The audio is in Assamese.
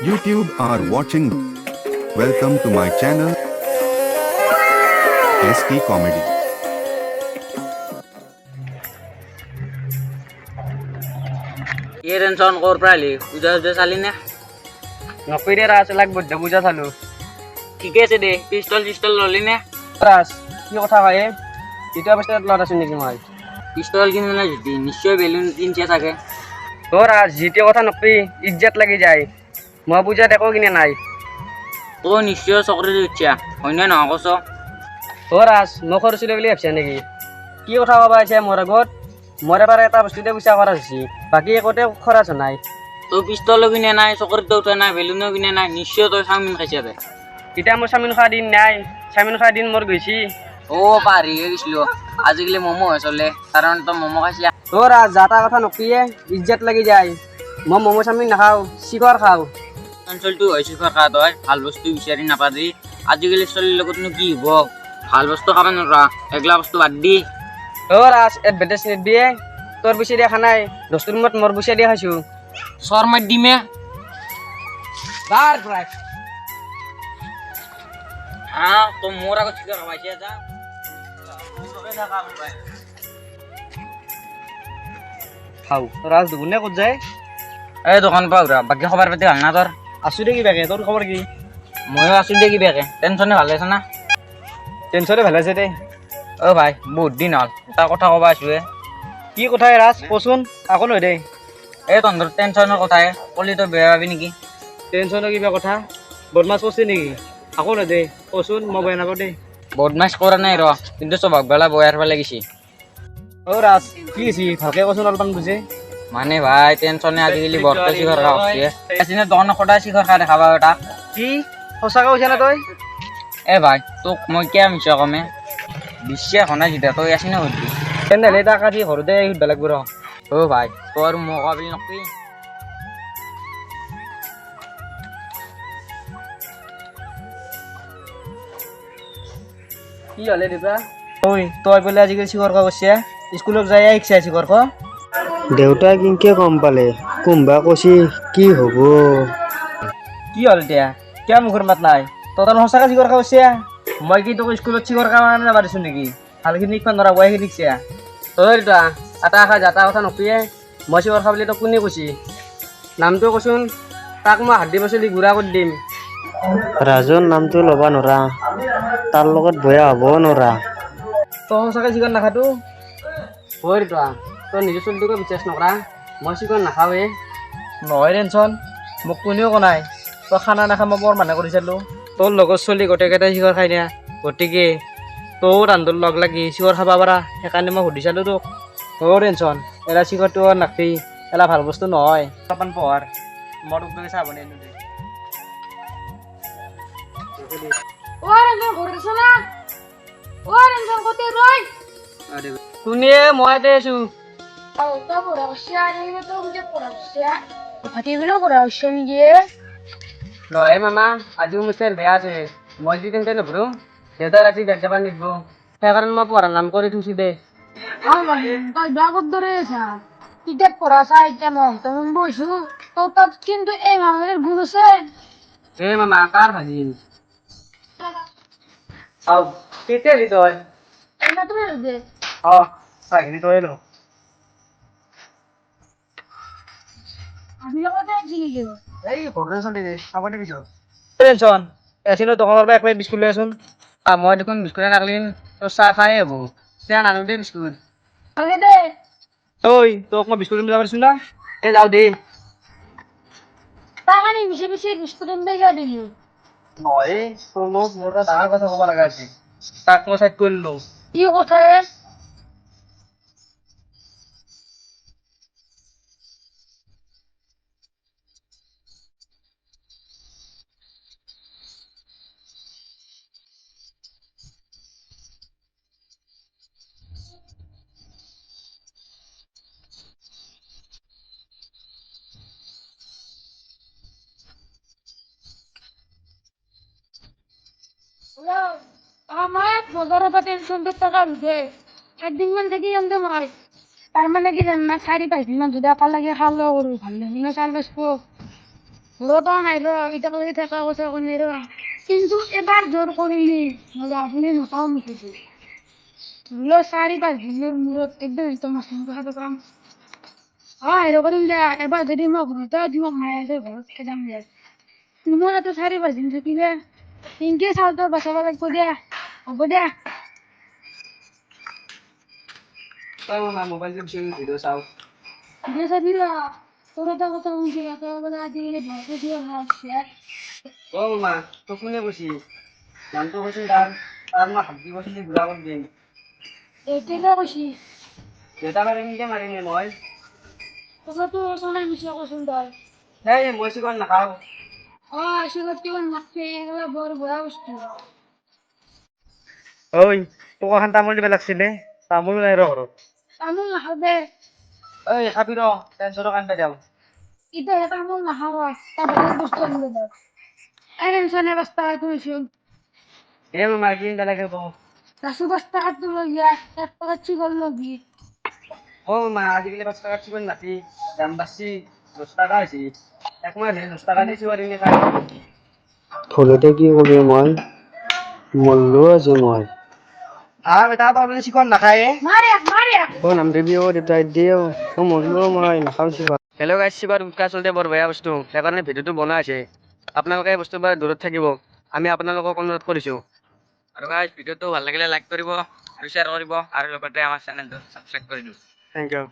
YouTube are watching. Welcome to my channel ST Comedy. ये टेंशन कर प्राली पूजा पूजा चाली ने নকৰি দে ৰাজ লাগ বৈদ্য পূজা চালো ঠিকে আছে দে পিষ্টল চিষ্টল ললি নে ৰাজ কি কথা কয় দ্বিতীয় অৱস্থাত লত আছো নেকি মই পিষ্টল কিনে না যদি নিশ্চয় বেলুন কিনছে থাকে তো ৰাজ যিটো কথা নকৰি ইজ্জত লাগি যায় মই পূজাত একো কিনে নাই ও নিশ্চয় চকৰি দিছা হয়নে নহয় কছ তো ৰাজ মই কৰিছিলোঁ বুলি ভাবিছা নেকি কি কথা ক'বা আহিছে মোৰ আগত মোৰ এবাৰ এটা বস্তুতে পইচা খৰচ হৈছে বাকী একোতে খৰচ হোৱা নাই তো পিষ্টলো কিনে নাই চকৰিতো উঠা নাই বেলুনো কিনে নাই নিশ্চয় তই চাওমিন খাইছে দে এতিয়া মোৰ চাওমিন খোৱা দিন নাই চাওমিন খোৱা দিন মোৰ গৈছি ও পাহৰিয়ে গৈছিলো আজিকালি ম'ম' হৈ চলে কাৰণ তই ম'ম' খাইছিলা তো ৰাজ যাতা কথা নকৰিয়ে ইজ্জত লাগি যায় মই ম'ম' চাওমিন নাখাওঁ চিকৰ খাওঁ অঞ্চলটো হৈছে খা তই ভাল বস্তু বিচাৰি নাপাবি আজিকালি ছোৱালীৰ লগতনো কি হ'ব ভাল বস্তু খাব নোৱাৰা এগলা বস্তু বাদ দি তো ৰাজ এডভাৰটাইজ নিদিয়ে তোৰ পইচা দিয়া খা নাই 10 ৰুমত মোৰ পইচা দিয়া খাইছোঁ চৰ মাৰি দিমে বাৰ প্ৰায় হা তো মোৰ আগত চিকাৰ খাবাইছে যা খাওঁ ৰাজ দুগুণে ক'ত যায় এই দোকান পাওৰা বাকী খবৰ পাতি ভাল না তোৰ আছোঁ দে কিবাকে তোৰ খবৰ কি ময়ো আছোঁ দে কিবাকে টেনশ্যনে ভালে আছে না টেনশ্যনে ভালে আছে দে অ ভাই বহুত দিন হ'ল এটা কথা ক'ব আছোঁহে কি কথা ৰাজ কচোন আকৌ নহয় দে এই তহঁতৰ টেনশ্যনৰ কথাই ক'লি তই বেয়া পাবি নেকি টেনশ্যনৰ কিবা কথা বদমাছ কৰিছে নেকি আকৌ নহয় দে কচোন মই বেয়া নাপাওঁ দে বদমাছ কৰা নাই ৰ কিন্তু স্বভাৱ বেলা বয়াৰ ফালে গৈছে অ' ৰাজ কি হৈছে ভালকে কচোন অলপমান বুজে মানে ভাই টেনশ্যনে আজিকালি বৰকৈ চিখৰ খা হৈছে এচিনে দোকানত সদায় চিখৰ খা দেখা পাওঁ তাক কি সঁচাকৈ কৈছা না তই এ ভাই তোক মই কিয় মিছা কমে বিশ্বাস হোৱা নাই যেতিয়া তই আছিনে সুধবি তেনেহ'লে তাক আজি ঘৰতে সুধিব লাগিব ৰ অ ভাই তই আৰু মোক কোৱা বুলি নকবি কি হ'লে দেউতা ঐ তই বোলে আজিকালি চিকৰ খোৱা কৰিছে স্কুলত যাই শিকছা চিকৰ খোৱা দেউতাই কিনকে গম পালে কোনবা কৈছি কি হ'ব কি হ'ল এতিয়া কিয় মুখৰ মাত নাই তহঁতৰ সঁচাকৈ চিকৰ খোৱা কৰিছে মই কি তোক স্কুলত চিকৰ খোৱা কাৰণে যাব দিছোঁ নেকি ভালখিনি শিকবা নৰা বয়াখিনি শিকছা তই দেউতা এটা আশা যাতা কথা নকৰিয়ে মই চিকৰ খোৱা বুলি তোক কোনে কৈছি নামটো কচোন তাক মই হাত দি পাচলি গুড়া কৰি দিম ৰাজৰ নামটো ল'বা নৰা তাৰ লগত বয়া হ'বও নৰা তই সঁচাকৈ চিকন নাখাতো হয় দেউতা তই নিজৰ চলিটোকে বিশ্বাস নকৰা মই চিকন নাখাওঁৱে নহয় টেনশ্যন মোক কোনেও কোৱা নাই তই খানা নাখাম মই বৰ মানা কৰিছিলোঁ তোৰ লগত চলি গোটেইকেইটাই চিকৰ খাই নিয়া গতিকে তয়ো ৰান্ধৰ লগ লাগি চিকৰ খাব পাৰা সেইকাৰণে মই সুধি চালোঁ তোক অ' টেনশ্যন এলা চিকৰটো নাখাবি এলা ভাল বস্তু নহয় অলপমান পঢ়াৰ মই তোক চাহ বনাই আনো দে কোনে মই ইয়াতে আছোঁ নহয় মামা আজিও মোৰ চেৰ বেয়া আছে মই যদি তেন্তে নপঢ়ো দেউতাই ৰাতি বেগ যাবা নিদিব সেইকাৰণে মই পঢ়াৰ নাম কৰি থৈছোঁ দে এই মামা কাৰ ভাজি কেতিয়া দি তই অ চাহখিনি তই ল এই ঘৰতে চলি দে চাব দিবি টেনশ্যন এচিনৰ দোকানৰ পৰা এক প্লেট বিস্কুট লৈ আছোন মই দেখোন বিস্কুটে নাখালিম তোৰ চাহ খায়ে হ'ব চিয়া নানো দেই বিস্কুট ঐ তোক মই বিস্কুট দিব পাৰিছোঁ না এই যাওঁ দেই নহয় তোৰ মোক মোৰ এটা ডাঙৰ কথা ক'ব লগা আছে তাক মই চাইড কৰি লওঁ আমার 15,000 টাকা উঠে একদিন মান থেকে আনতে হয় তার মানে কি জান না 4-5 দিন যদি আপার লাগে খাওয়া করবো ভালো না চাল বেসবো ৰ'বা নাই ৰ এতিয়ালৈকে থকা কথা কোনে ৰ কিন্তু এবাৰ জোৰ কৰিলি নহ'লে আপুনি নকাও মুঠিছে বোলো 4-5 দিনৰ মূৰত একদম একদম মাছ পাম হেৰি কৰিম দে এবাৰ যদি মই ঘৰতে দিব মায়ে আছে ঘৰত যাম দে মোৰ ইয়াতে 4-5 দিন থাকিলে পিংকি চাউলটো বচাব লাগিব দে হ'ব দে তই মোবাইলটো ভিডিঅ' চাওঁ দে চাবি ৰ তোৰ এটা কথা শুনছি তই বোলে আজিকালি ঘৰতে দিব ভালছে মা তোক কোনে কৈছি নামটো কৈছিল তাৰ মই হাত দিব কৈছিল গুড়া কৰি দিম দেউতাকে কৈছি দেউতা মাৰিমে মই তথাপিও চলাই মিছা কৈছিল তই সেই মই চিকন নাখাওঁ চিগত কিমান নাখে একেবাৰে বৰ বেয়া বস্তু ঐ তোক এখন তামোল দিব লাগছিল দে তামোল নাই ৰ ঘৰত তামোল নাখাওঁ দে ঐ খাবি ৰ টেনচনৰ কাৰণে দিওঁ এতিয়া তামোল নাখাওঁ তাৰ বেলেগ বস্তু আনিব দে টেনচনে 5 টকা তুলিছোঁ মাৰ কি লাগে কওঁ ৰাসু 5 টকাত তুলি দিয়া 1 টকাত চিগল ল'বি মা আজিকালি 5 টকাত চিকন নাতি দাম বাঢ়ছি 10 টকা হৈছে একমাহ 10 টকা দি চিকন কিনি খাই ভুলতে কি কৰিবি মই মৰলো আছে মই বেটা তই বোলে চিকন নাখায় মাৰে নাম দিবি দেউতাই দিও মৰলো মই নাখাওঁ চিকন হেল্ল' গাইছ চিকন গুটখা আচলতে বৰ বেয়া বস্তু সেইকাৰণে ভিডিঅ'টো বনোৱা হৈছে আপোনালোকে এই বস্তুৰ পৰা দূৰত থাকিব আমি আপোনালোকক অনুৰোধ কৰিছোঁ আৰু গাইছ ভিডিঅ'টো ভাল লাগিলে লাইক কৰিব আৰু শ্বেয়াৰ কৰিব আৰু লগতে আমাৰ চেনেলটো ছাবস্ক্ৰাইব কৰি দিব থেংক ইউ